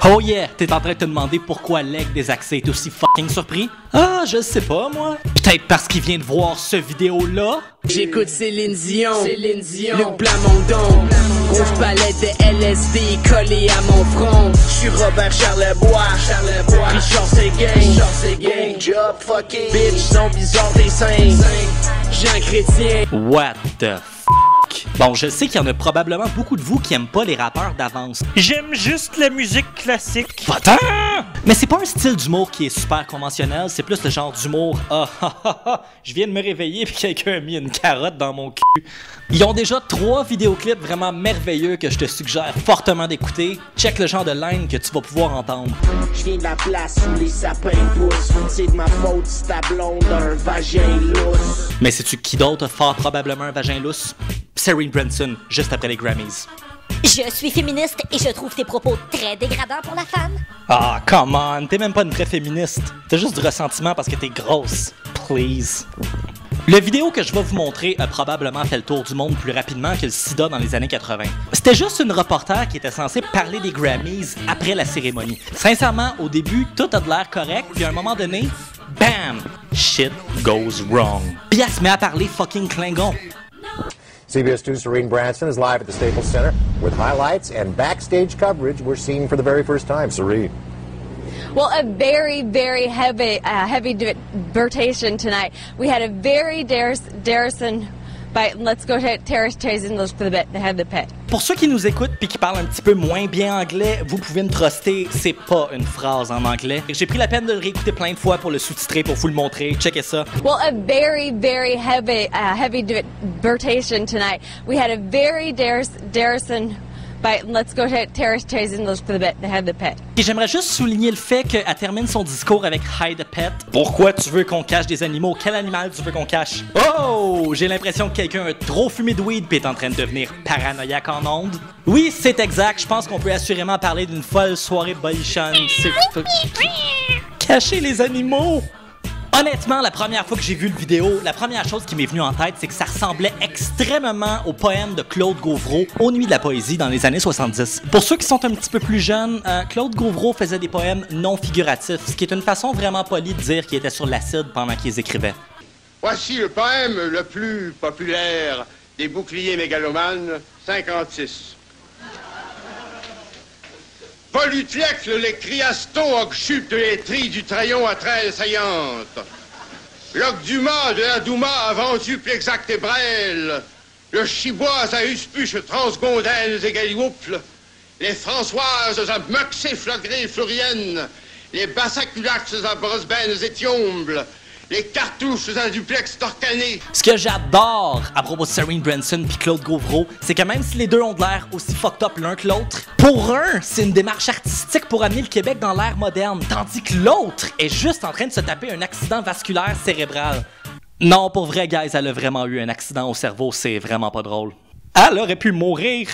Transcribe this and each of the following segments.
Oh yeah, t'es en train de te demander pourquoi Leg des accès est aussi fucking surpris? Ah, je sais pas, moi. Peut-être parce qu'il vient de voir ce vidéo-là? J'écoute Céline Dion, Luc Plamondon, grosse palette de LSD collée à mon front. J'suis Robert Charlebois, Richard Séguin, job fucking, bitch, sont bizarres tes seins, Jean Chrétien. What the f***? Bon, je sais qu'il y en a probablement beaucoup de vous qui aiment pas les rappeurs d'avance. J'aime juste la musique classique. Putain! Mais c'est pas un style d'humour qui est super conventionnel, c'est plus le genre d'humour je viens de me réveiller puis quelqu'un a mis une carotte dans mon cul. Ils ont déjà 3 vidéoclips vraiment merveilleux que je te suggère fortement d'écouter. Check le genre de line que tu vas pouvoir entendre. Je viens de la place où les sapins poussent, c'est de ma faute si ta blonde a un vagin lousse. Mais sais-tu qui d'autre a fort probablement un vagin lousse? Serene Branson, juste après les Grammys. Je suis féministe et je trouve tes propos très dégradants pour la femme. Ah, come on, t'es même pas une vraie féministe. T'as juste du ressentiment parce que t'es grosse. Please. Le vidéo que je vais vous montrer a probablement fait le tour du monde plus rapidement que le sida dans les années 80. C'était juste une reporter qui était censée parler des Grammys après la cérémonie. Sincèrement, au début, tout a de l'air correct, puis à un moment donné, bam! Shit goes wrong. Puis elle se met à parler fucking Klingon. CBS 2's Serene Branson is live at the Staples Center with highlights and backstage coverage we're seeing for the very first time. Serene. Well, a very, very heavy debatation tonight. We had a very Darrison, but let's go to Terrace Chasing those for the bit, the head of the pit. Pour ceux qui nous écoutent puis qui parlent un petit peu moins bien anglais, vous pouvez me truster, c'est pas une phrase en anglais. J'ai pris la peine de le réécouter plein de fois pour le sous-titrer, pour vous le montrer. Checkez ça. Well, a very, very heavy debatation tonight. We had a very Darrison, but let's go to Terrace Chasing those for the bit, the head of the pit. Et j'aimerais juste souligner le fait qu'elle termine son discours avec Hide a Pet. Pourquoi tu veux qu'on cache des animaux? Quel animal tu veux qu'on cache? Oh! J'ai l'impression que quelqu'un a trop fumé de weed pis est en train de devenir paranoïaque en ondes. Oui, c'est exact. Je pense qu'on peut assurément parler d'une folle soirée bolichonne. C'est... Cacher les animaux! Honnêtement, la première fois que j'ai vu le vidéo, la première chose qui m'est venue en tête, c'est que ça ressemblait extrêmement au poème de Claude Gauvreau, Aux Nuits de la Poésie, dans les années 70. Pour ceux qui sont un petit peu plus jeunes, Claude Gauvreau faisait des poèmes non figuratifs, ce qui est une façon vraiment polie de dire qu'il était sur l'acide pendant qu'il les écrivait. Voici le poème le plus populaire des boucliers mégalomanes, 56. Paul Utlecle, les criastons, occhupent les trilles du trayon à traîne saillante. Locke Dumas de la Douma a vendu Plexac et Brel. Le Chiboise à Uspuche, Transgondaines et Galiouples. Les Françoises à Muxé, Flagré, Florienne. Les Bassaculax à Brosbenes et Thiomble. Les cartouches à duplex torcané. Ce que j'adore à propos de Serene Branson puis Claude Gauvreau, c'est que même si les deux ont de l'air aussi fucked up l'un que l'autre, pour un, c'est une démarche artistique pour amener le Québec dans l'ère moderne, tandis que l'autre est juste en train de se taper un accident vasculaire cérébral. Non, pour vrai, guys, elle a vraiment eu un accident au cerveau, c'est vraiment pas drôle. Elle aurait pu mourir.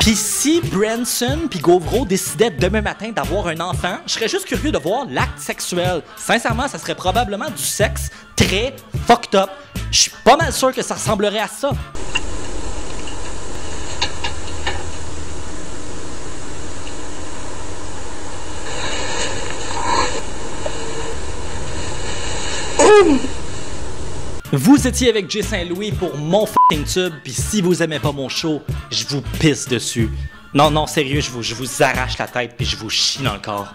Pis si Branson pis Gauvreau décidaient demain matin d'avoir un enfant, je serais juste curieux de voir l'acte sexuel. Sincèrement, ça serait probablement du sexe très fucked up. Je suis pas mal sûr que ça ressemblerait à ça. Vous étiez avec Jay Saint-Louis pour mon fucking tube, pis si vous aimez pas mon show, je vous pisse dessus. Non, sérieux, je vous arrache la tête pis je vous chie dans le corps.